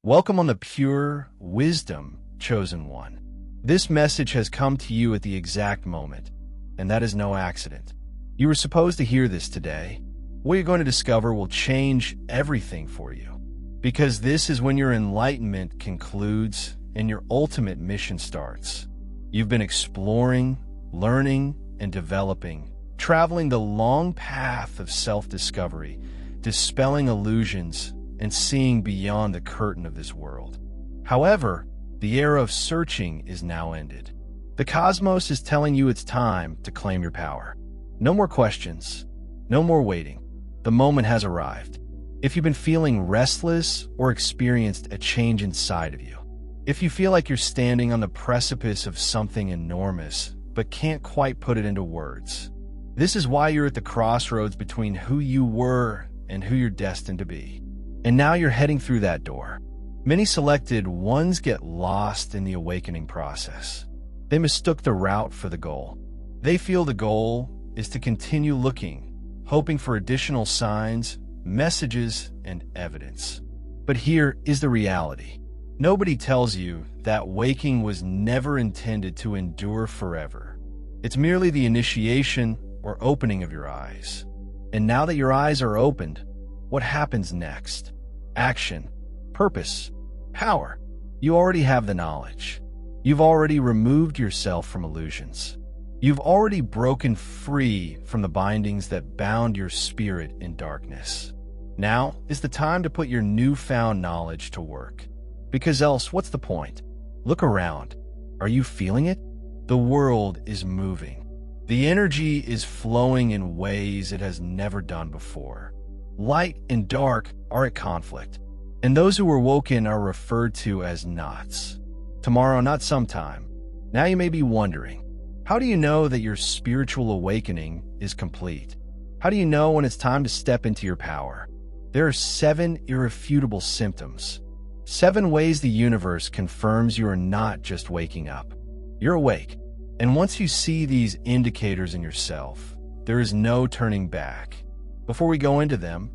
Welcome on the pure wisdom, chosen one. This message has come to you at the exact moment, and that is no accident. You were supposed to hear this today. What you're going to discover will change everything for you, because this is when your enlightenment concludes and your ultimate mission starts. You've been exploring, learning, and developing, traveling the long path of self-discovery, dispelling illusions, and seeing beyond the curtain of this world. However, the era of searching is now ended. The cosmos is telling you it's time to claim your power. No more questions, no more waiting. The moment has arrived. If you've been feeling restless or experienced a change inside of you, if you feel like you're standing on the precipice of something enormous but can't quite put it into words, this is why you're at the crossroads between who you were and who you're destined to be. And now you're heading through that door. Many selected ones get lost in the awakening process. They mistook the route for the goal. They feel the goal is to continue looking, hoping for additional signs, messages, and evidence. But here is the reality. Nobody tells you that waking was never intended to endure forever. It's merely the initiation or opening of your eyes. And now that your eyes are opened, what happens next? Action, purpose, power. You already have the knowledge. You've already removed yourself from illusions. You've already broken free from the bindings that bound your spirit in darkness. Now is the time to put your newfound knowledge to work. Because else, what's the point? Look around. Are you feeling it? The world is moving. The energy is flowing in ways it has never done before. Light and dark are at conflict, and those who are woken are referred to as knots. Tomorrow, not sometime. Now you may be wondering, how do you know that your spiritual awakening is complete? How do you know when it's time to step into your power? There are 7 irrefutable symptoms. 7 ways the universe confirms you are not just waking up. You're awake. And once you see these indicators in yourself, there is no turning back. Before we go into them,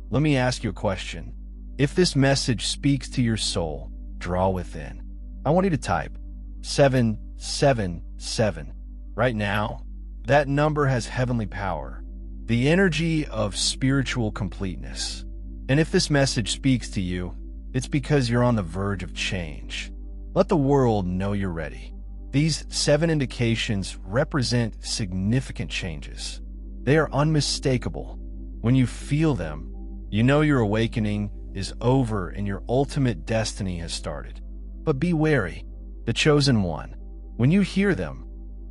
let me ask you a question. If this message speaks to your soul, draw within. I want you to type 777. Right now, that number has heavenly power, the energy of spiritual completeness. And if this message speaks to you, it's because you're on the verge of change. Let the world know you're ready. These 7 indications represent significant changes. They are unmistakable. When you feel them, you know your awakening is over and your ultimate destiny has started. But be wary, the chosen one. When you hear them,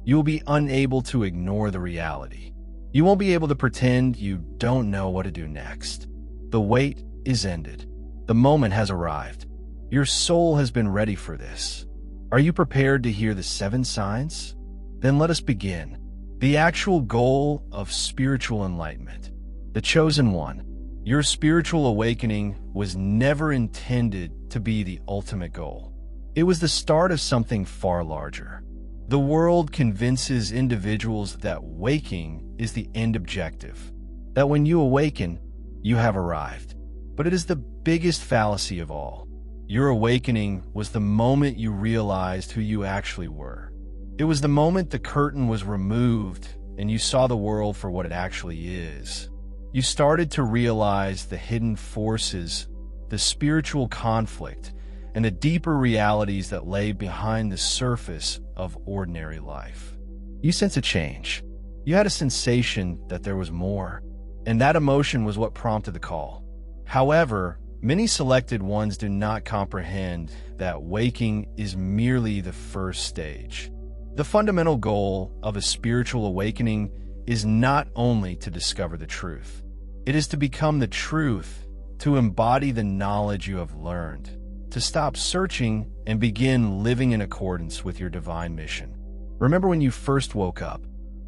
you will be unable to ignore the reality. You won't be able to pretend you don't know what to do next. The wait is ended. The moment has arrived. Your soul has been ready for this. Are you prepared to hear the 7 signs? Then let us begin. The actual goal of spiritual enlightenment. The chosen one. Your spiritual awakening was never intended to be the ultimate goal. It was the start of something far larger. The world convinces individuals that waking is the end objective, that when you awaken, you have arrived. But it is the biggest fallacy of all. Your awakening was the moment you realized who you actually were. It was the moment the curtain was removed and you saw the world for what it actually is. You started to realize the hidden forces, the spiritual conflict, and the deeper realities that lay behind the surface of ordinary life. You sense a change. You had a sensation that there was more, and that emotion was what prompted the call. However, many selected ones do not comprehend that waking is merely the first stage. The fundamental goal of a spiritual awakening is not only to discover the truth. It is to become the truth, to embody the knowledge you have learned, to stop searching and begin living in accordance with your divine mission. Remember when you first woke up?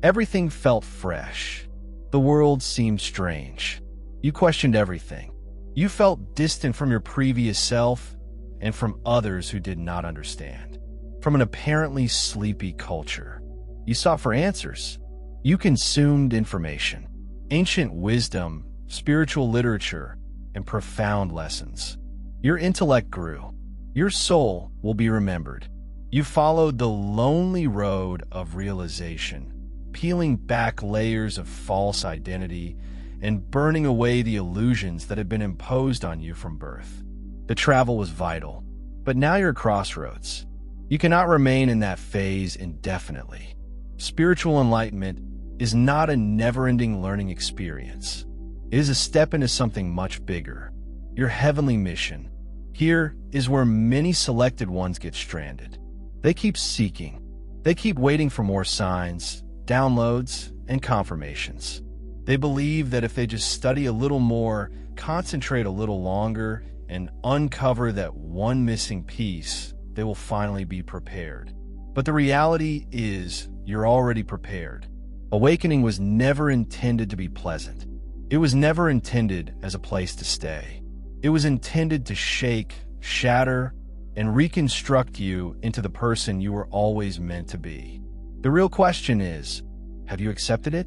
Everything felt fresh. The world seemed strange. You questioned everything. You felt distant from your previous self and from others who did not understand. From an apparently sleepy culture, you sought for answers. You consumed information, ancient wisdom, spiritual literature, and profound lessons. Your intellect grew. Your soul will be remembered. You followed the lonely road of realization, peeling back layers of false identity and burning away the illusions that had been imposed on you from birth. The travel was vital, but now you're at crossroads. You cannot remain in that phase indefinitely. Spiritual enlightenment is not a never-ending learning experience. It is a step into something much bigger, your heavenly mission. Here is where many selected ones get stranded. They keep seeking. They keep waiting for more signs, downloads, and confirmations. They believe that if they just study a little more, concentrate a little longer, and uncover that one missing piece, they will finally be prepared. But the reality is, you're already prepared. Awakening was never intended to be pleasant. It was never intended as a place to stay. It was intended to shake, shatter, and reconstruct you into the person you were always meant to be. The real question is, have you accepted it?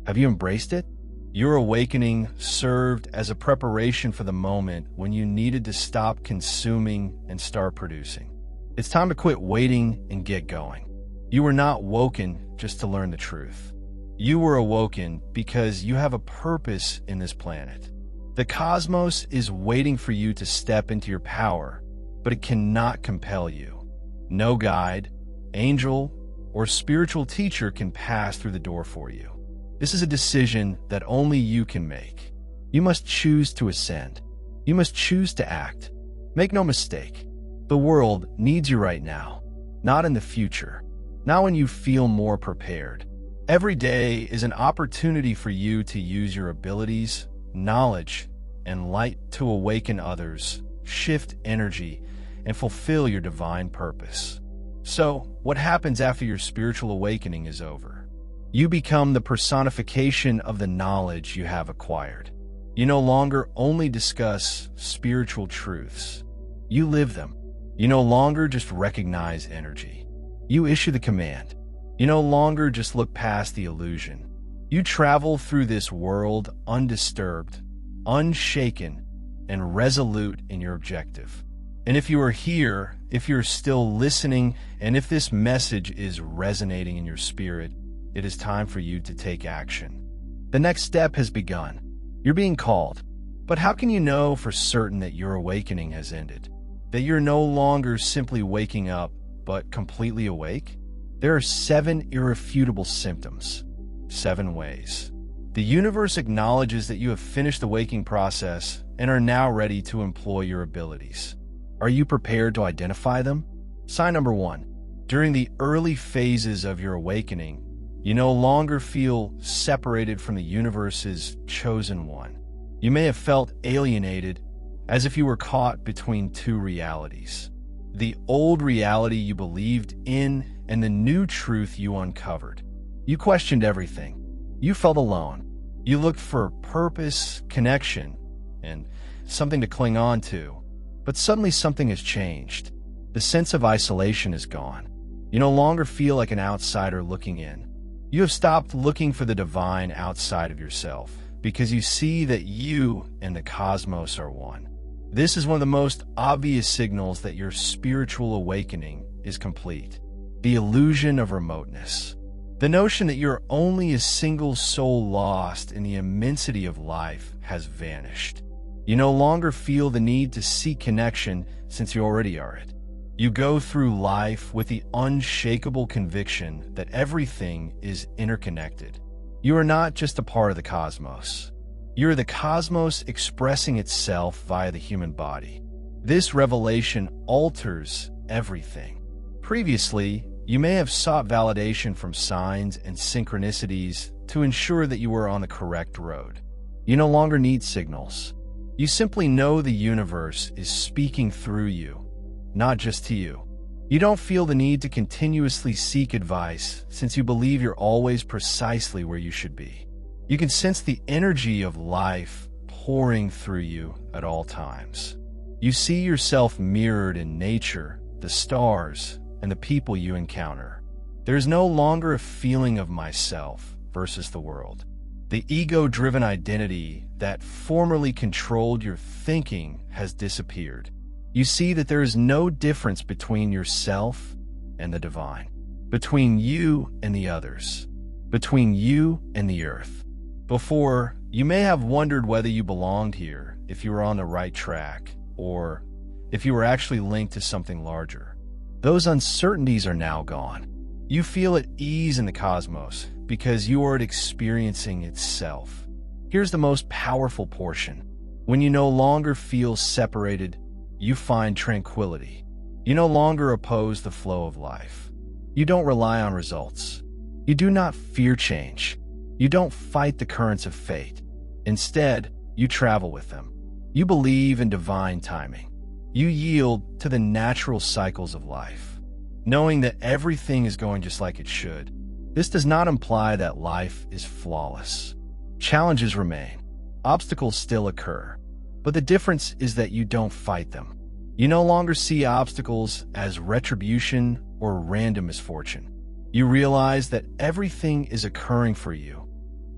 Have you embraced it? Your awakening served as a preparation for the moment when you needed to stop consuming and start producing. It's time to quit waiting and get going. You were not woken just to learn the truth. You were awoken because you have a purpose in this planet. The cosmos is waiting for you to step into your power, but it cannot compel you. No guide, angel, or spiritual teacher can pass through the door for you. This is a decision that only you can make. You must choose to ascend. You must choose to act. Make no mistake, the world needs you right now, not in the future, not when you feel more prepared. Every day is an opportunity for you to use your abilities, knowledge, and light to awaken others, shift energy, and fulfill your divine purpose. So, what happens after your spiritual awakening is over? You become the personification of the knowledge you have acquired. You no longer only discuss spiritual truths. You live them. You no longer just recognize energy. You issue the command. You no longer just look past the illusion. You travel through this world undisturbed, unshaken, and resolute in your objective. And if you are here, if you're still listening, and if this message is resonating in your spirit, it is time for you to take action. The next step has begun. You're being called. But how can you know for certain that your awakening has ended? That you're no longer simply waking up, but completely awake? There are 7 irrefutable symptoms, 7 ways. The universe acknowledges that you have finished the waking process and are now ready to employ your abilities. Are you prepared to identify them? Sign number 1. During the early phases of your awakening, you no longer feel separated from the universe's chosen one. You may have felt alienated, as if you were caught between 2 realities. The old reality you believed in and the new truth you uncovered. You questioned everything. You felt alone. You looked for purpose, connection, and something to cling on to. But suddenly something has changed. The sense of isolation is gone. You no longer feel like an outsider looking in. You have stopped looking for the divine outside of yourself because you see that you and the cosmos are one. This is one of the most obvious signals that your spiritual awakening is complete. The illusion of remoteness. The notion that you're only a single soul lost in the immensity of life has vanished. You no longer feel the need to seek connection since you already are it. You go through life with the unshakable conviction that everything is interconnected. You are not just a part of the cosmos. You are the cosmos expressing itself via the human body. This revelation alters everything. Previously, you may have sought validation from signs and synchronicities to ensure that you were on the correct road. You no longer need signals. You simply know the universe is speaking through you, not just to you. You don't feel the need to continuously seek advice since you believe you're always precisely where you should be. You can sense the energy of life pouring through you at all times. You see yourself mirrored in nature, the stars, and the people you encounter. There is no longer a feeling of myself versus the world. The ego-driven identity that formerly controlled your thinking has disappeared. You see that there is no difference between yourself and the divine, between you and the others, between you and the earth. Before, you may have wondered whether you belonged here, if you were on the right track, or if you were actually linked to something larger. Those uncertainties are now gone. You feel at ease in the cosmos because you are experiencing itself. Here's the most powerful portion. When you no longer feel separated, you find tranquility. You no longer oppose the flow of life. You don't rely on results. You do not fear change. You don't fight the currents of fate. Instead, you travel with them. You believe in divine timing. You yield to the natural cycles of life, knowing that everything is going just like it should. This does not imply that life is flawless. Challenges remain. Obstacles still occur. But the difference is that you don't fight them. You no longer see obstacles as retribution or random misfortune. You realize that everything is occurring for you,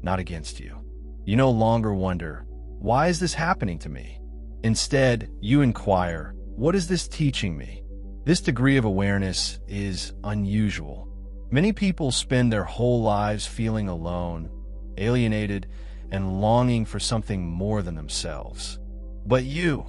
not against you. You no longer wonder, why is this happening to me? Instead, you inquire, what is this teaching me? This degree of awareness is unusual. Many people spend their whole lives feeling alone, alienated, and longing for something more than themselves. But you,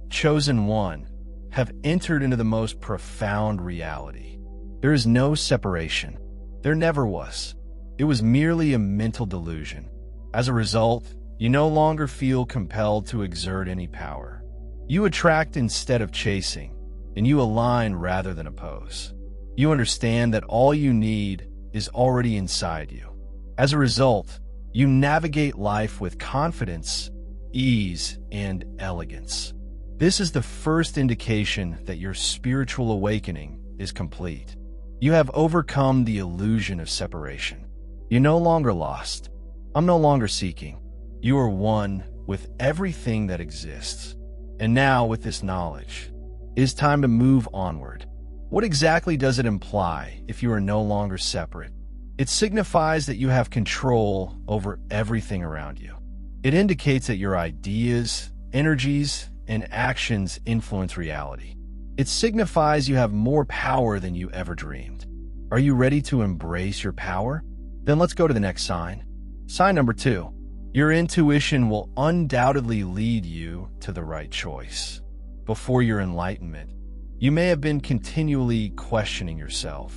chosen one, have entered into the most profound reality. There is no separation. There never was. It was merely a mental delusion. As a result, you no longer feel compelled to exert any power. You attract instead of chasing, and you align rather than oppose. You understand that all you need is already inside you. As a result, you navigate life with confidence, ease, and elegance. This is the first indication that your spiritual awakening is complete. You have overcome the illusion of separation. You're no longer lost. I'm no longer seeking. You are one with everything that exists. And now, with this knowledge, it is time to move onward. What exactly does it imply if you are no longer separate? It signifies that you have control over everything around you. It indicates that your ideas, energies, and actions influence reality. It signifies you have more power than you ever dreamed. Are you ready to embrace your power? Then let's go to the next sign. Sign number 2. Your intuition will undoubtedly lead you to the right choice. Before your enlightenment, you may have been continually questioning yourself.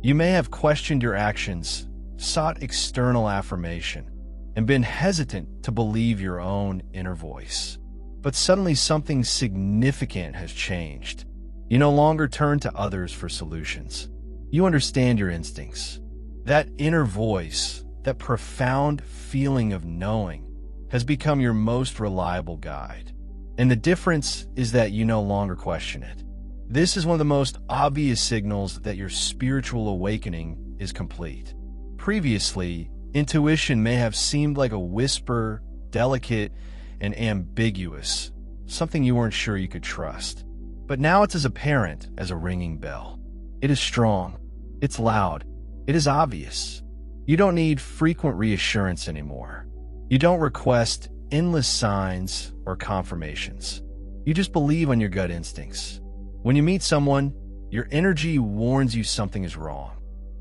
You may have questioned your actions, sought external affirmation, and been hesitant to believe your own inner voice. But suddenly something significant has changed. You no longer turn to others for solutions. You understand your instincts. That inner voice, that profound feeling of knowing, has become your most reliable guide. And the difference is that you no longer question it. This is one of the most obvious signals that your spiritual awakening is complete. Previously, intuition may have seemed like a whisper, delicate, and ambiguous, something you weren't sure you could trust. But now it's as apparent as a ringing bell. It is strong. It's loud. It is obvious. You don't need frequent reassurance anymore. You don't request endless signs or confirmations. You just believe on your gut instincts. When you meet someone, your energy warns you something is wrong.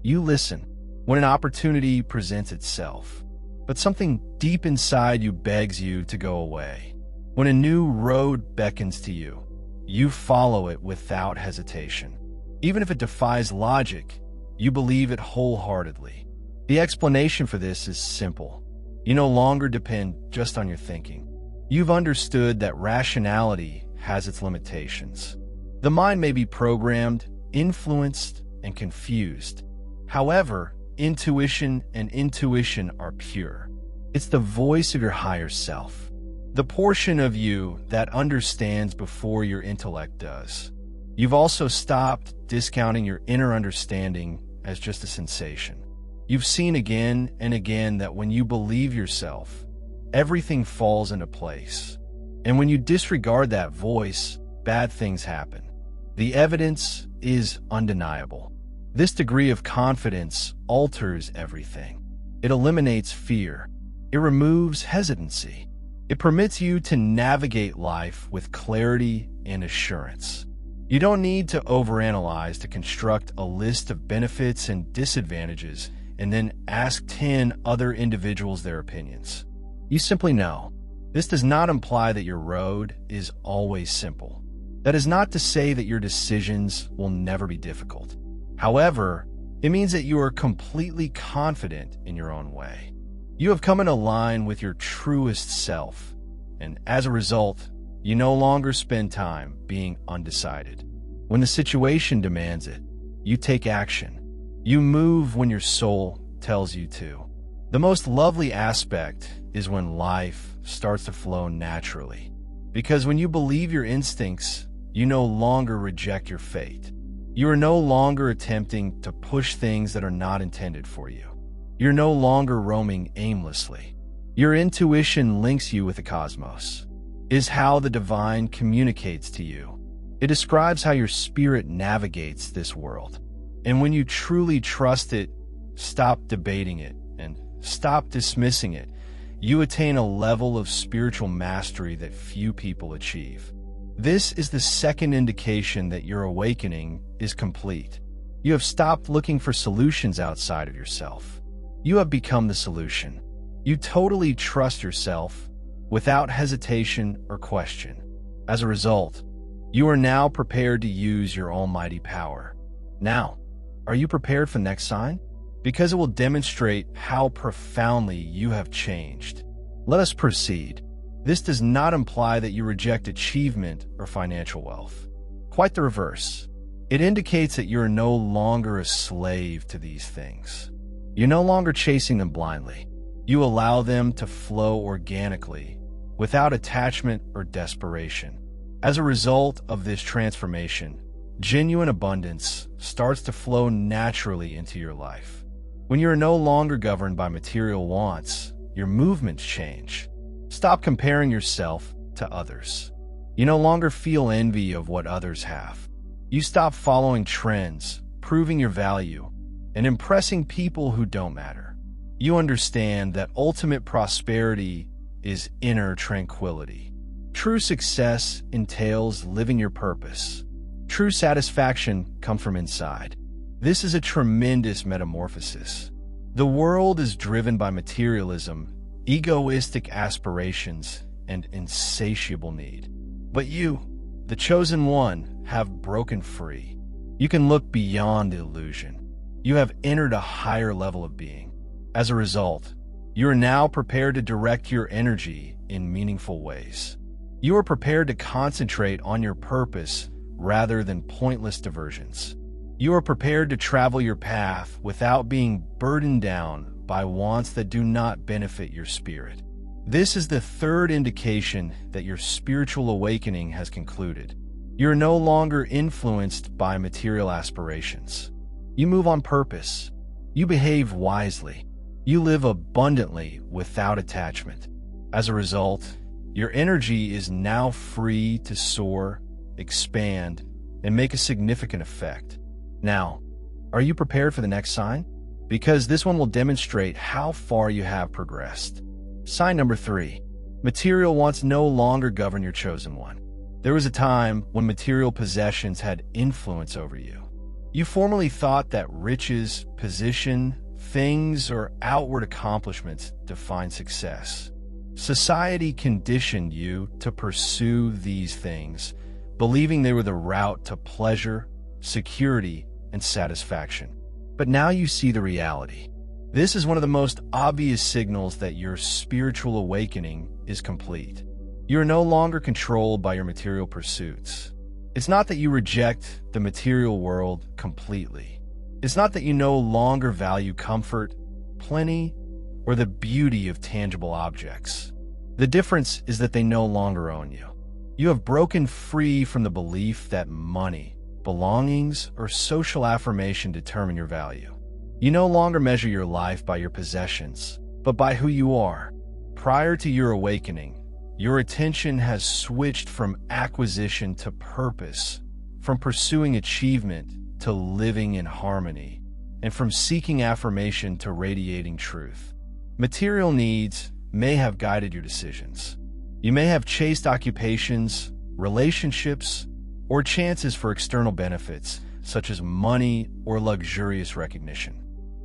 You listen when an opportunity presents itself, but something deep inside you begs you to go away. When a new road beckons to you, you follow it without hesitation. Even if it defies logic, you believe it wholeheartedly. The explanation for this is simple. You no longer depend just on your thinking. You've understood that rationality has its limitations. The mind may be programmed, influenced, and confused. However, intuition are pure. It's the voice of your higher self, the portion of you that understands before your intellect does. You've also stopped discounting your inner understanding as just a sensation. You've seen again and again that when you believe yourself, everything falls into place. And when you disregard that voice, bad things happen. The evidence is undeniable. This degree of confidence alters everything. It eliminates fear. It removes hesitancy. It permits you to navigate life with clarity and assurance. You don't need to overanalyze to construct a list of benefits and disadvantages and then ask 10 other individuals their opinions. You simply know. This does not imply that your road is always simple. That is not to say that your decisions will never be difficult. However, it means that you are completely confident in your own way. You have come into line with your truest self, and as a result, you no longer spend time being undecided. When the situation demands it, you take action. You move when your soul tells you to. The most lovely aspect is when life starts to flow naturally. Because when you believe your instincts, you no longer reject your fate. You are no longer attempting to push things that are not intended for you. You're no longer roaming aimlessly. Your intuition links you with the cosmos. It is how the divine communicates to you. It describes how your spirit navigates this world. And when you truly trust it, stop debating it, and stop dismissing it, you attain a level of spiritual mastery that few people achieve. This is the second indication that your awakening is complete. You have stopped looking for solutions outside of yourself. You have become the solution. You totally trust yourself without hesitation or question. As a result, you are now prepared to use your almighty power. Now, are you prepared for the next sign? Because it will demonstrate how profoundly you have changed. Let us proceed. This does not imply that you reject achievement or financial wealth. Quite the reverse. It indicates that you are no longer a slave to these things. You're no longer chasing them blindly. You allow them to flow organically, without attachment or desperation. As a result of this transformation, genuine abundance starts to flow naturally into your life. When you are no longer governed by material wants, your movements change. Stop comparing yourself to others. You no longer feel envy of what others have. You stop following trends, proving your value, and impressing people who don't matter. You understand that ultimate prosperity is inner tranquility. True success entails living your purpose. True satisfaction comes from inside. This is a tremendous metamorphosis. The world is driven by materialism, egoistic aspirations, and insatiable need. But you, the chosen one, have broken free. You can look beyond the illusion. You have entered a higher level of being. As a result, you are now prepared to direct your energy in meaningful ways. You are prepared to concentrate on your purpose rather than pointless diversions. You are prepared to travel your path without being burdened down by wants that do not benefit your spirit. This is the third indication that your spiritual awakening has concluded. You are no longer influenced by material aspirations. You move on purpose. You behave wisely. You live abundantly without attachment. As a result, your energy is now free to soar, expand, and make a significant effect. Now, are you prepared for the next sign? Because this one will demonstrate how far you have progressed. Sign number 3. Material wants no longer govern your chosen one. There was a time when material possessions had influence over you. You formerly thought that riches, position, things, or outward accomplishments define success. Society conditioned you to pursue these things, believing they were the route to pleasure, security, and satisfaction. But now you see the reality. This is one of the most obvious signals that your spiritual awakening is complete. You are no longer controlled by your material pursuits. It's not that you reject the material world completely. It's not that you no longer value comfort, plenty, or the beauty of tangible objects. The difference is that they no longer own you. You have broken free from the belief that money, belongings, or social affirmation determine your value. You no longer measure your life by your possessions, but by who you are. Prior to your awakening, your attention has switched from acquisition to purpose, from pursuing achievement to living in harmony, and from seeking affirmation to radiating truth. Material needs may have guided your decisions. You may have chased occupations, relationships, or chances for external benefits, such as money or luxurious recognition.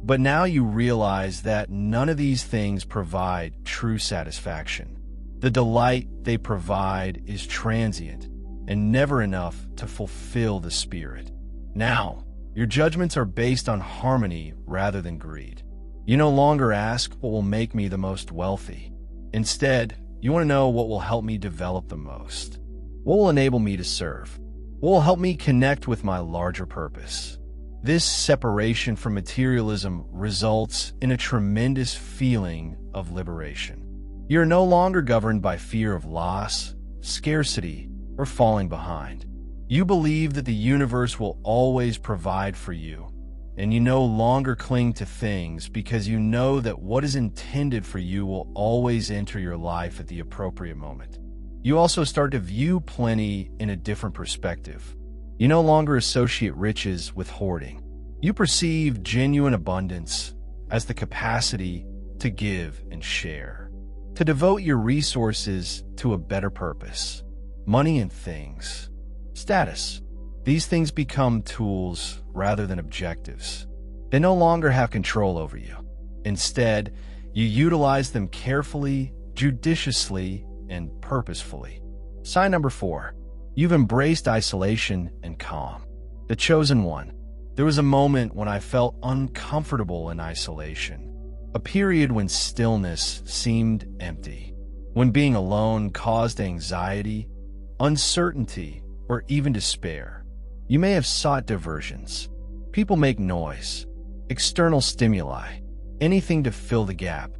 But now you realize that none of these things provide true satisfaction. The delight they provide is transient and never enough to fulfill the spirit. Now, your judgments are based on harmony rather than greed. You no longer ask what will make me the most wealthy. Instead, you want to know what will help me develop the most. What will enable me to serve? What will help me connect with my larger purpose? This separation from materialism results in a tremendous feeling of liberation. You're no longer governed by fear of loss, scarcity, or falling behind. You believe that the universe will always provide for you, and you no longer cling to things because you know that what is intended for you will always enter your life at the appropriate moment. You also start to view plenty in a different perspective. You no longer associate riches with hoarding. You perceive genuine abundance as the capacity to give and share, to devote your resources to a better purpose. Money and things. Status. These things become tools rather than objectives. They no longer have control over you. Instead, you utilize them carefully, judiciously, and purposefully. Sign number 4. You've embraced isolation and calm. The chosen one. There was a moment when I felt uncomfortable in isolation. A period when stillness seemed empty. When being alone caused anxiety, uncertainty, or even despair. You may have sought diversions. People make noise. External stimuli. Anything to fill the gap.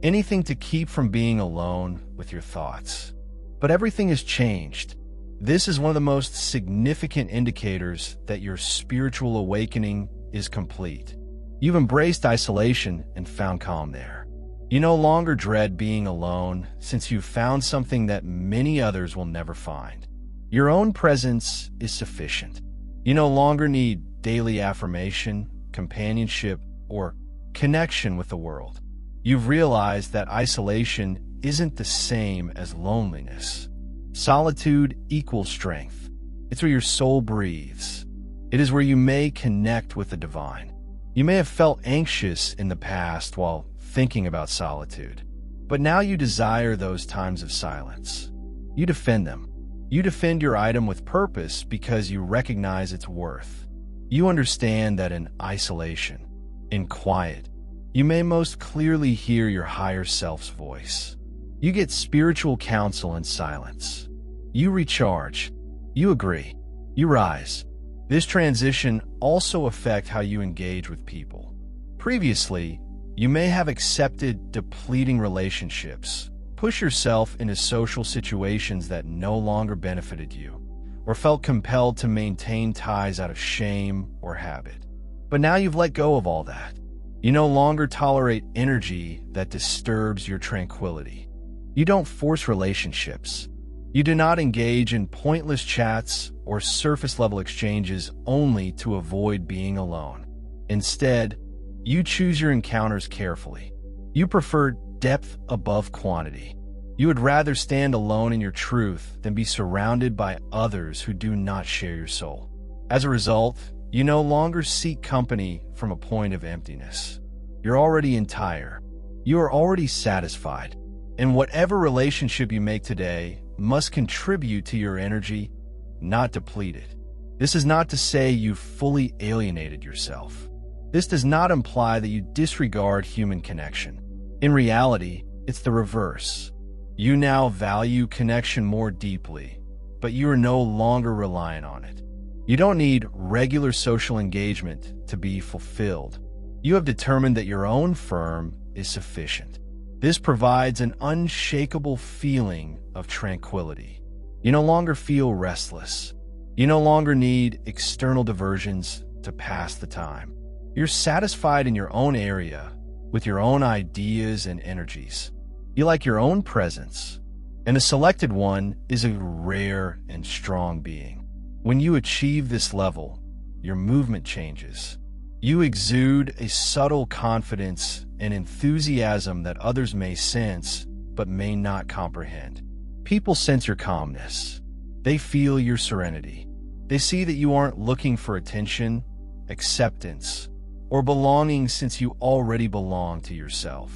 Anything to keep from being alone with your thoughts. But everything has changed. This is one of the most significant indicators that your spiritual awakening is complete. You've embraced isolation and found calm there. You no longer dread being alone since you've found something that many others will never find. Your own presence is sufficient. You no longer need daily affirmation, companionship, or connection with the world. You've realized that isolation isn't the same as loneliness. Solitude equals strength. It's where your soul breathes. It is where you may connect with the divine. You may have felt anxious in the past while thinking about solitude, but now you desire those times of silence. You defend them. You defend your item with purpose because you recognize its worth. You understand that in isolation, in quiet, you may most clearly hear your higher self's voice. You get spiritual counsel in silence. You recharge. You agree. You rise. This transition also affects how you engage with people. Previously, you may have accepted depleting relationships, push yourself into social situations that no longer benefited you, or felt compelled to maintain ties out of shame or habit. But now you've let go of all that. You no longer tolerate energy that disturbs your tranquility. You don't force relationships. You do not engage in pointless chats or surface-level exchanges only to avoid being alone. Instead, you choose your encounters carefully. You prefer depth above quantity. You would rather stand alone in your truth than be surrounded by others who do not share your soul. As a result, you no longer seek company from a point of emptiness. You're already entire. You are already satisfied. And whatever relationship you make today must contribute to your energy, not deplete it. This is not to say you've fully alienated yourself. This does not imply that you disregard human connection. In reality, it's the reverse. You now value connection more deeply, but you are no longer reliant on it. You don't need regular social engagement to be fulfilled. You have determined that your own firm is sufficient. This provides an unshakable feeling of tranquility. You no longer feel restless. You no longer need external diversions to pass the time. You're satisfied in your own area with your own ideas and energies. You like your own presence, and the selected one is a rare and strong being. When you achieve this level, your movement changes. You exude a subtle confidence and enthusiasm that others may sense but may not comprehend. People sense your calmness. They feel your serenity. They see that you aren't looking for attention, acceptance, or belonging since you already belong to yourself.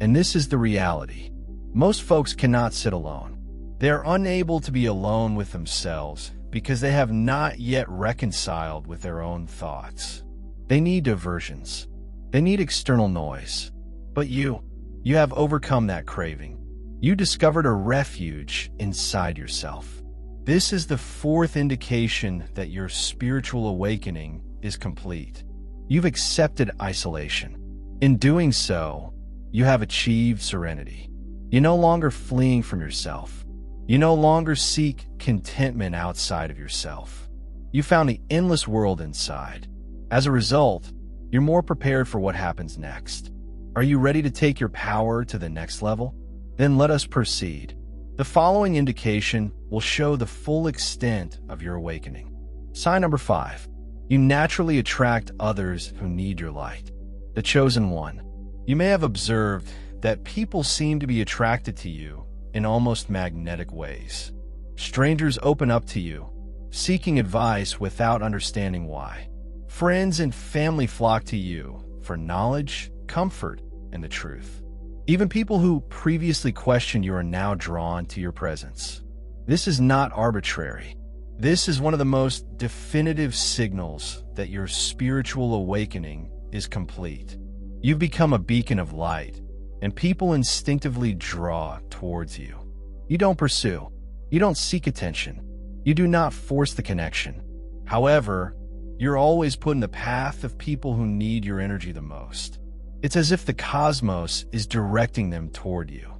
And this is the reality. Most folks cannot sit alone. They are unable to be alone with themselves because they have not yet reconciled with their own thoughts. They need diversions. They need external noise. But you have overcome that craving. You discovered a refuge inside yourself. This is the fourth indication that your spiritual awakening is complete. You've accepted isolation. In doing so, you have achieved serenity. You're no longer fleeing from yourself. You no longer seek contentment outside of yourself. You found the endless world inside. As a result, you're more prepared for what happens next. Are you ready to take your power to the next level? Then let us proceed. The following indication will show the full extent of your awakening. Sign number 5. You naturally attract others who need your light. The chosen one. You may have observed that people seem to be attracted to you in almost magnetic ways. Strangers open up to you, seeking advice without understanding why. Friends and family flock to you for knowledge, comfort, and the truth. Even people who previously questioned you are now drawn to your presence. This is not arbitrary. This is one of the most definitive signals that your spiritual awakening is complete. You've become a beacon of light, and people instinctively draw towards you. You don't pursue. You don't seek attention. You do not force the connection. However, you're always put in the path of people who need your energy the most. It's as if the cosmos is directing them toward you,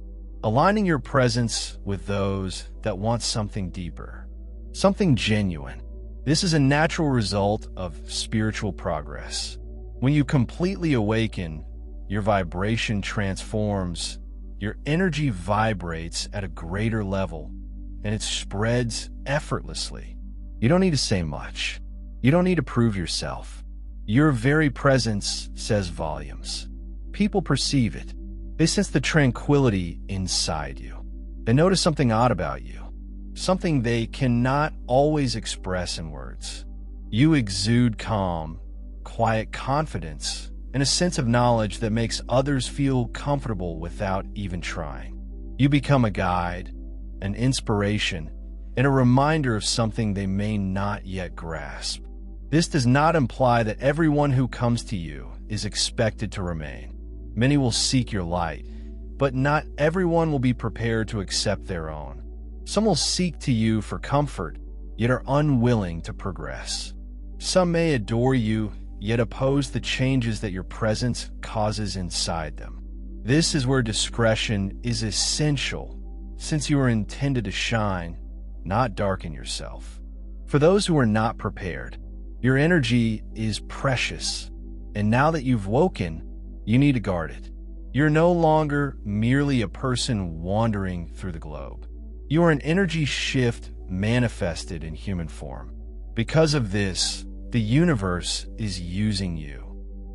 aligning your presence with those that want something deeper, something genuine. This is a natural result of spiritual progress. When you completely awaken, your vibration transforms, your energy vibrates at a greater level, and it spreads effortlessly. You don't need to say much. You don't need to prove yourself. Your very presence says volumes. People perceive it. They sense the tranquility inside you. They notice something odd about you, something they cannot always express in words. You exude calm, quiet confidence, and a sense of knowledge that makes others feel comfortable without even trying. You become a guide, an inspiration, and a reminder of something they may not yet grasp. This does not imply that everyone who comes to you is expected to remain. Many will seek your light, but not everyone will be prepared to accept their own. Some will seek to you for comfort, yet are unwilling to progress. Some may adore you, yet oppose the changes that your presence causes inside them. This is where discretion is essential, since you are intended to shine, not darken yourself. For those who are not prepared, your energy is precious, and now that you've woken, you need to guard it. You're no longer merely a person wandering through the globe. You are an energy shift manifested in human form. Because of this, the universe is using you.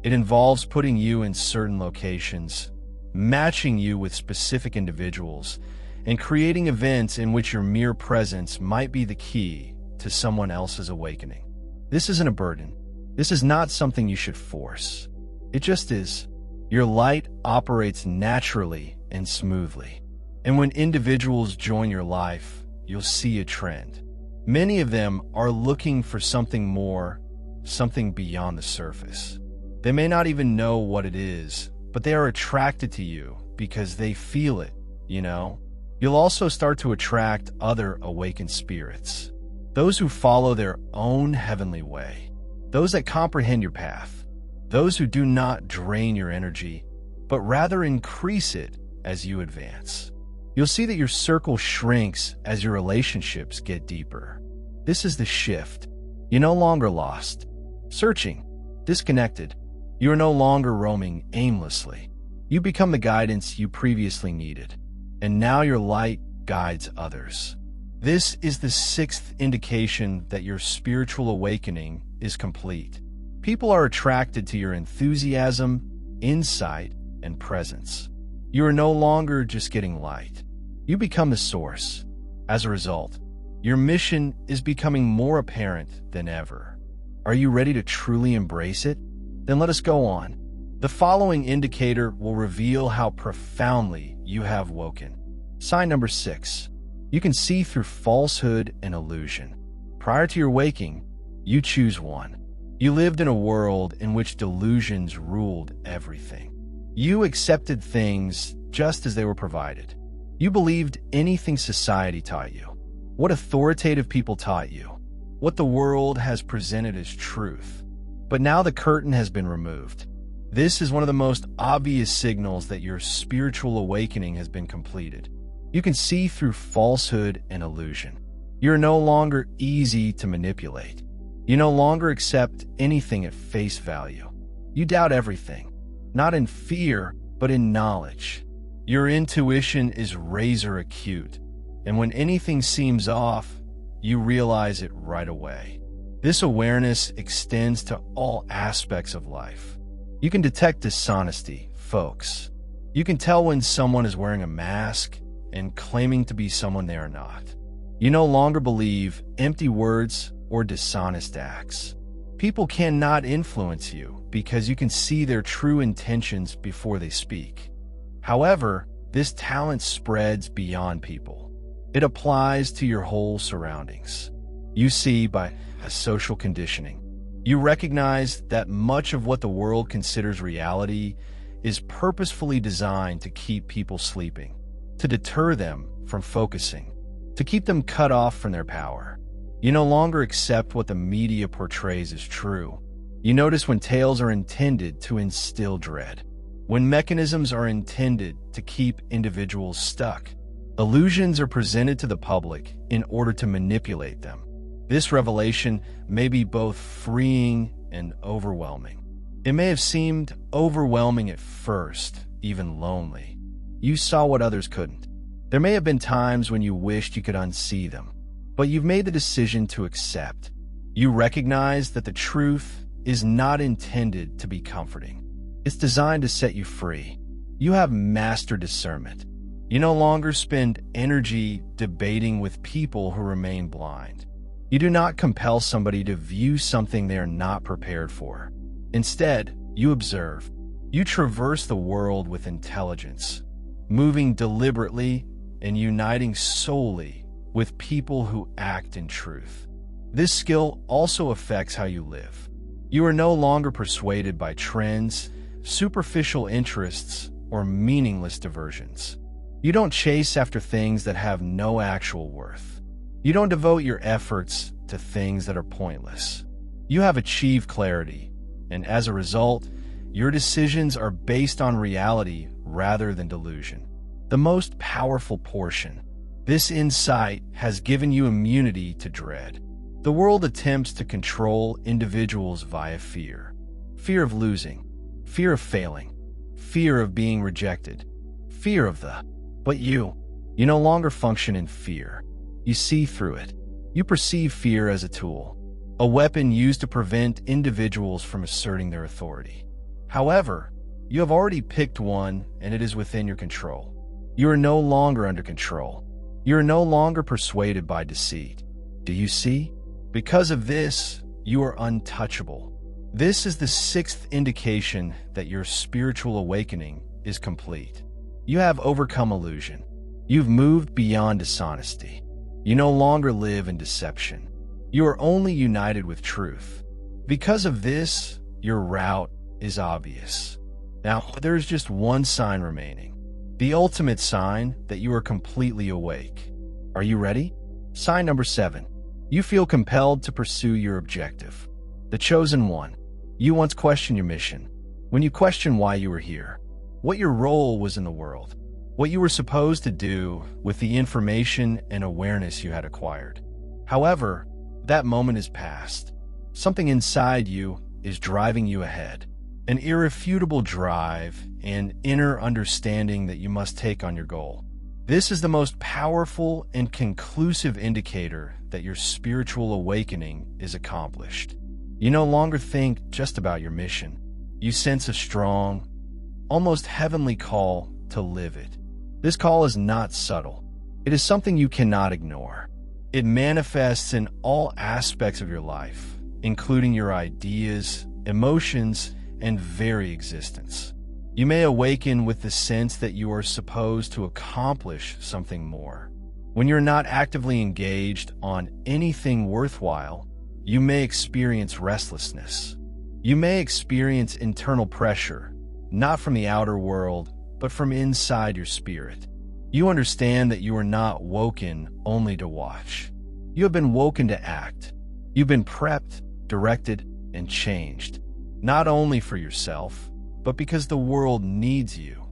It involves putting you in certain locations, matching you with specific individuals, and creating events in which your mere presence might be the key to someone else's awakening. This isn't a burden. This is not something you should force. It just is. Your light operates naturally and smoothly. And when individuals join your life, you'll see a trend. Many of them are looking for something more, something beyond the surface. They may not even know what it is, but they are attracted to you because they feel it, you know? You'll also start to attract other awakened spirits, those who follow their own heavenly way, those that comprehend your path, those who do not drain your energy, but rather increase it as you advance. You'll see that your circle shrinks as your relationships get deeper. This is the shift. You're no longer lost, searching, disconnected. You are no longer roaming aimlessly. You become the guidance you previously needed, and now your light guides others. This is the sixth indication that your spiritual awakening is complete. People are attracted to your enthusiasm, insight, and presence. You are no longer just getting light. You become the source. As a result, Your mission is becoming more apparent than ever. Are you ready to truly embrace it? Then let us go on. The following indicator will reveal how profoundly you have woken. Sign number 6. You can see through falsehood and illusion. Prior to your waking, you choose one. You lived in a world in which delusions ruled everything. You accepted things just as they were provided. You believed anything society taught you, what authoritative people taught you, what the world has presented as truth. But now the curtain has been removed. This is one of the most obvious signals that your spiritual awakening has been completed. You can see through falsehood and illusion. You're no longer easy to manipulate. You no longer accept anything at face value. You doubt everything, not in fear, but in knowledge. Your intuition is razor acute, and when anything seems off, you realize it right away. This awareness extends to all aspects of life. You can detect dishonesty, folks. You can tell when someone is wearing a mask and claiming to be someone they are not. You no longer believe empty words or dishonest acts. People cannot influence you because you can see their true intentions before they speak. However, this talent spreads beyond people. It applies to your whole surroundings. You see by social conditioning. You recognize that much of what the world considers reality is purposefully designed to keep people sleeping, to deter them from focusing, to keep them cut off from their power. You no longer accept what the media portrays as true. You notice when tales are intended to instill dread, when mechanisms are intended to keep individuals stuck. Illusions are presented to the public in order to manipulate them. This revelation may be both freeing and overwhelming. It may have seemed overwhelming at first, even lonely. You saw what others couldn't. There may have been times when you wished you could unsee them, but you've made the decision to accept. You recognize that the truth is not intended to be comforting. It's designed to set you free. You have mastered discernment. You no longer spend energy debating with people who remain blind. You do not compel somebody to view something they are not prepared for. Instead, you observe. You traverse the world with intelligence, moving deliberately and uniting solely with people who act in truth. This skill also affects how you live. You are no longer persuaded by trends, superficial interests, or meaningless diversions. You don't chase after things that have no actual worth. You don't devote your efforts to things that are pointless. You have achieved clarity, and as a result, your decisions are based on reality rather than delusion. The most powerful portion. This insight has given you immunity to dread. The world attempts to control individuals via fear. Fear of losing, fear of failing, fear of being rejected, fear of the... But you no longer function in fear. You see through it. You perceive fear as a tool, a weapon used to prevent individuals from asserting their authority. However, you have already picked one and it is within your control. You are no longer under control. You are no longer persuaded by deceit. Do you see? Because of this, you are untouchable. This is the 6th indication that your spiritual awakening is complete. You have overcome illusion. You've moved beyond dishonesty. You no longer live in deception. You are only united with truth. Because of this, your route is obvious. Now, there is just one sign remaining. The ultimate sign that you are completely awake. Are you ready? Sign number 7. You feel compelled to pursue your objective. The chosen one. You once questioned your mission. When you question why you were here, what your role was in the world, what you were supposed to do with the information and awareness you had acquired. However, that moment is past. Something inside you is driving you ahead. An irrefutable drive and inner understanding that you must take on your goal. This is the most powerful and conclusive indicator that your spiritual awakening is accomplished. You no longer think just about your mission. You sense a strong, almost heavenly call to live it. This call is not subtle. It is something you cannot ignore. It manifests in all aspects of your life, including your ideas, emotions, and very existence. You may awaken with the sense that you are supposed to accomplish something more. When you're not actively engaged on anything worthwhile, you may experience restlessness. You may experience internal pressure, not from the outer world, but from inside your spirit. You understand that you are not woken only to watch. You have been woken to act. You've been prepped, directed, and changed, not only for yourself, but because the world needs you.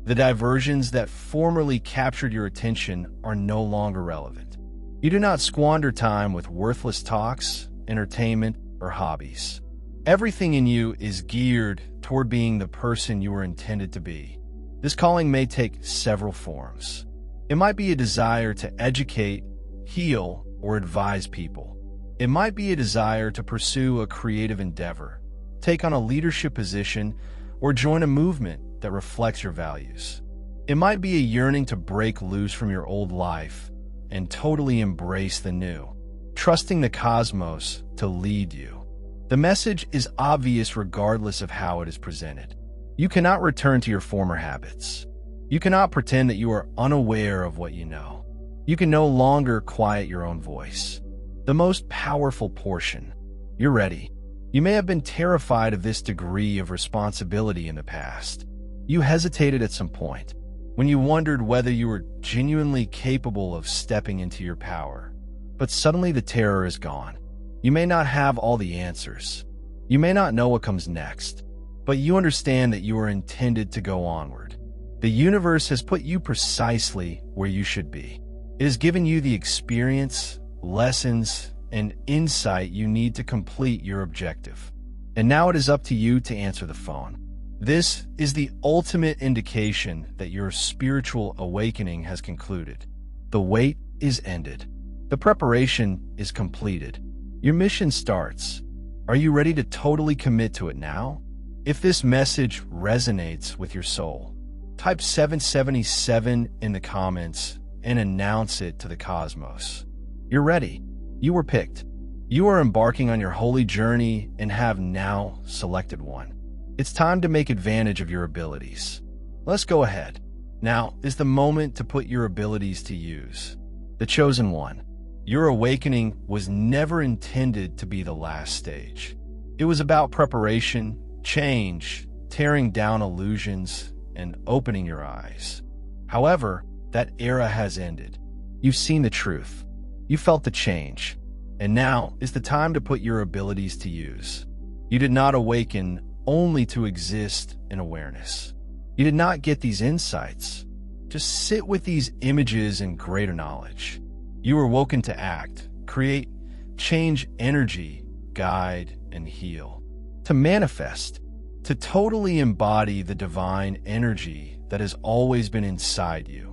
The diversions that formerly captured your attention are no longer relevant. You do not squander time with worthless talks, entertainment, or hobbies. Everything in you is geared toward being the person you were intended to be. This calling may take several forms. It might be a desire to educate, heal, or advise people. It might be a desire to pursue a creative endeavor, take on a leadership position, or join a movement that reflects your values. It might be a yearning to break loose from your old life and totally embrace the new, trusting the cosmos to lead you. The message is obvious regardless of how it is presented. You cannot return to your former habits. You cannot pretend that you are unaware of what you know. You can no longer quiet your own voice. The most powerful portion. You're ready. You may have been terrified of this degree of responsibility in the past. You hesitated at some point, when you wondered whether you were genuinely capable of stepping into your power. But suddenly the terror is gone. You may not have all the answers. You may not know what comes next, but you understand that you are intended to go onward. The universe has put you precisely where you should be. It has given you the experience, lessons, and insight you need to complete your objective. And now it is up to you to answer the phone. This is the ultimate indication that your spiritual awakening has concluded. The wait is ended. The preparation is completed. Your mission starts. Are you ready to totally commit to it now? If this message resonates with your soul, type 777 in the comments and announce it to the cosmos. You're ready. You were picked. You are embarking on your holy journey and have now selected one. It's time to make advantage of your abilities. Let's go ahead. Now is the moment to put your abilities to use. The chosen one. Your awakening was never intended to be the last stage. It was about preparation, change, tearing down illusions, and opening your eyes. However, that era has ended. You've seen the truth. You felt the change. And now is the time to put your abilities to use. You did not awaken only to exist in awareness. You did not get these insights. Just sit with these images and greater knowledge. You were woken to act, create, change energy, guide, and heal. To manifest, to totally embody the divine energy that has always been inside you.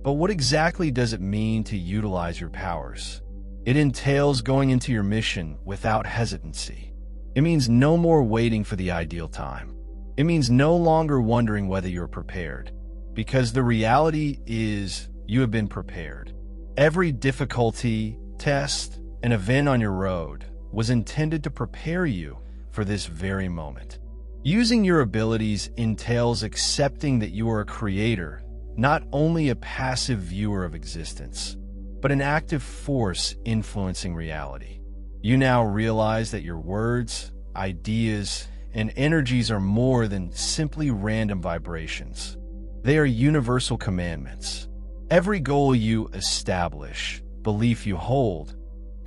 But what exactly does it mean to utilize your powers? It entails going into your mission without hesitancy. It means no more waiting for the ideal time. It means no longer wondering whether you're prepared, because the reality is you have been prepared. Every difficulty, test, and event on your road was intended to prepare you for this very moment. Using your abilities entails accepting that you are a creator, not only a passive viewer of existence, but an active force influencing reality. You now realize that your words, ideas, and energies are more than simply random vibrations. They are universal commandments. Every goal you establish, belief you hold,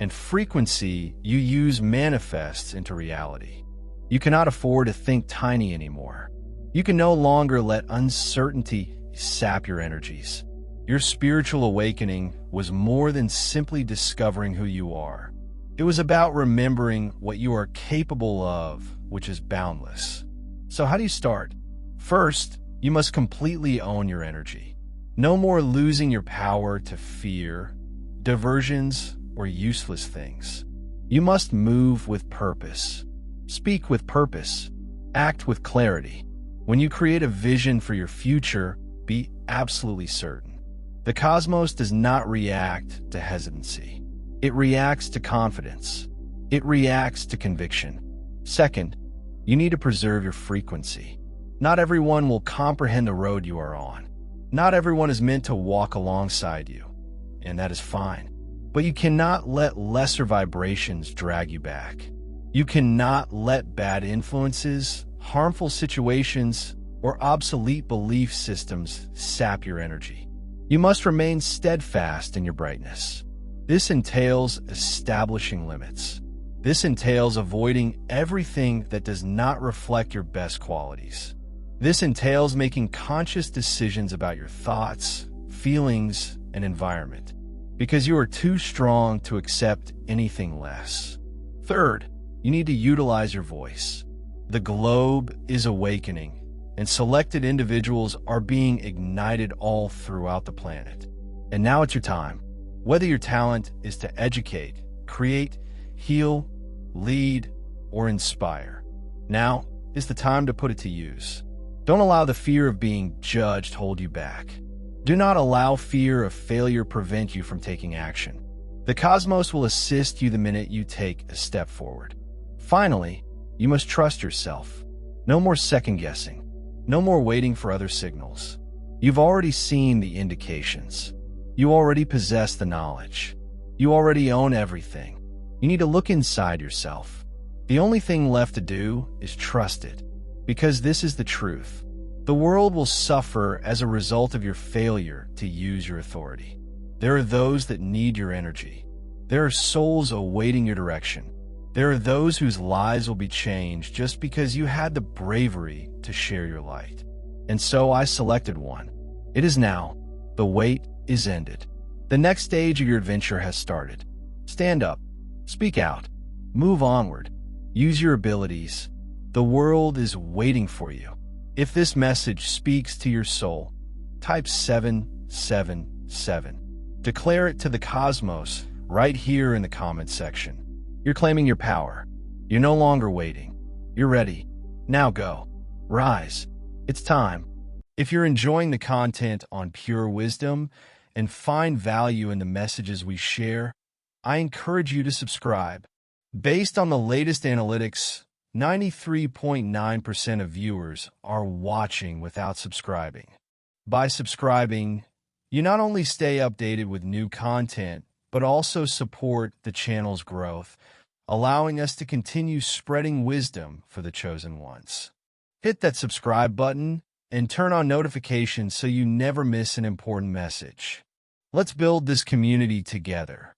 and frequency you use manifests into reality. You cannot afford to think tiny anymore. You can no longer let uncertainty sap your energies. Your spiritual awakening was more than simply discovering who you are. It was about remembering what you are capable of, which is boundless. So how do you start? First, you must completely own your energy. No more losing your power to fear, diversions, or useless things. You must move with purpose, speak with purpose, act with clarity. When you create a vision for your future, be absolutely certain. The cosmos does not react to hesitancy. It reacts to confidence. It reacts to conviction. Second, you need to preserve your frequency. Not everyone will comprehend the road you are on. Not everyone is meant to walk alongside you, and that is fine. But you cannot let lesser vibrations drag you back. You cannot let bad influences, harmful situations, or obsolete belief systems sap your energy. You must remain steadfast in your brightness. This entails establishing limits. This entails avoiding everything that does not reflect your best qualities. This entails making conscious decisions about your thoughts, feelings, and environment, because you are too strong to accept anything less. Third, you need to utilize your voice. The globe is awakening, and selected individuals are being ignited all throughout the planet. And now it's your time. Whether your talent is to educate, create, heal, lead, or inspire, now is the time to put it to use. Don't allow the fear of being judged hold you back. Do not allow fear of failure prevent you from taking action. The cosmos will assist you the minute you take a step forward. Finally, you must trust yourself. No more second-guessing. No more waiting for other signals. You've already seen the indications. You already possess the knowledge. You already own everything. You need to look inside yourself. The only thing left to do is trust it. Because this is the truth. The world will suffer as a result of your failure to use your authority. There are those that need your energy. There are souls awaiting your direction. There are those whose lives will be changed just because you had the bravery to share your light. And so I selected one. It is now. The wait is ended. The next stage of your adventure has started. Stand up. Speak out. Move onward. Use your abilities. The world is waiting for you. If this message speaks to your soul, type 777. Declare it to the cosmos right here in the comment section. You're claiming your power. You're no longer waiting. You're ready. Now go. Rise. It's time. If you're enjoying the content on Pure Wisdom and find value in the messages we share, I encourage you to subscribe. Based on the latest analytics, 93.9% of viewers are watching without subscribing. By subscribing, you not only stay updated with new content, but also support the channel's growth, allowing us to continue spreading wisdom for the chosen ones. Hit that subscribe button and turn on notifications so you never miss an important message. Let's build this community together.